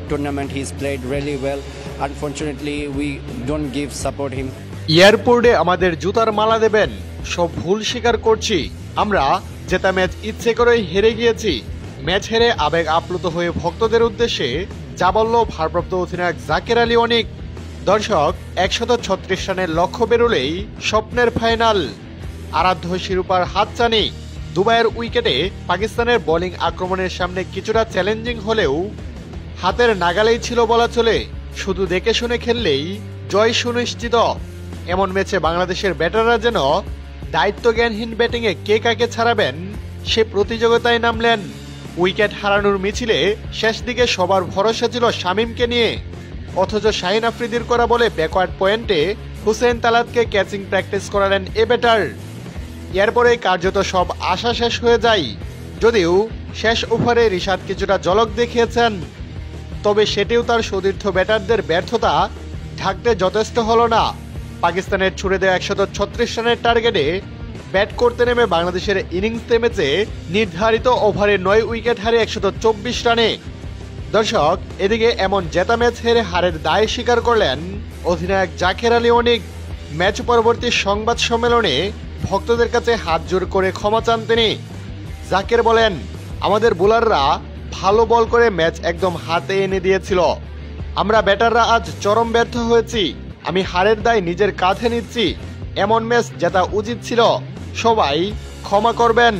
tournament. He's played really well. Unfortunately, we don't give support him. এয়ারপোর্টে আমাদের জুতার মালা দেবেন, সব ভুল স্বীকার করছি। আমরা জেতা ম্যাচ ইচ্ছে করেই হেরে গিয়েছি। ম্যাচ হেরে আবেগ আপ্লুত হয়ে ভক্তদের উদ্দেশ্যে যা বলল ভারপ্রাপ্ত অধিনায়ক জাকের আলী অনিক। দর্শক, 136 রানের লক্ষ্য বেরোলেই স্বপ্নের ফাইনাল, আরাধ্য শিরোপার হাতছানি। দুবাইয়ের উইকেটে পাকিস্তানের বোলিং আক্রমণের সামনে কিছুটা চ্যালেঞ্জিং হলেও হাতের নাগালেই ছিল বলা চলে। শুধু দেখে শুনে খেললেই জয় সুনিশ্চিত। এমন ম্যাচে বাংলাদেশের ব্যাটাররা যেন দায়িত্বজ্ঞানহীন ব্যাটিংয়ে কে কাকে ছাড়াবেন সে প্রতিযোগিতায় নামলেন। উইকেট হারানোর মিছিলে শেষ দিকে সবার ভরসা ছিল শামীমকে নিয়ে, অথচ শাহিন আফ্রিদির করা বলে ব্যাকওয়ার্ড পয়েন্টে হুসেইন তালাতকে ক্যাচিং প্র্যাকটিস করালেন এ ব্যাটার। এরপরে কার্যত সব আশা শেষ হয়ে যায়। যদিও শেষ ওভারে রিশাদ কিছুটা ঝলক দেখিয়েছেন, তবে সেটিও তার সতীর্থ ব্যাটারদের ব্যর্থতা ঢাকতে যথেষ্ট হলো না। পাকিস্তানের ছুড়ে দেওয়া 136 রানের টার্গেটে ব্যাট করতে নেমে বাংলাদেশের ইনিংস থেমেছে নির্ধারিত ওভারে 9 উইকেট হারে 124 রানে। দর্শক, এদিকে এমন জেতা ম্যাচ হেরে হারের দায় স্বীকার করলেন অধিনায়ক জাকের আলী অনিক। ম্যাচ পরবর্তী সংবাদ সম্মেলনে ভক্তদের কাছে হাত জোর করে ক্ষমা চান তিনি। জাকের বলেন, আমাদের বোলাররা ভালো বল করে ম্যাচ একদম হাতে এনে দিয়েছিল। আমরা ব্যাটাররা আজ চরম ব্যর্থ হয়েছি। আমি হারের দায় নিজের কাঁধে নিচ্ছি। এমন ম্যাচ জেতা উচিত ছিল। সবাই ক্ষমা করবেন।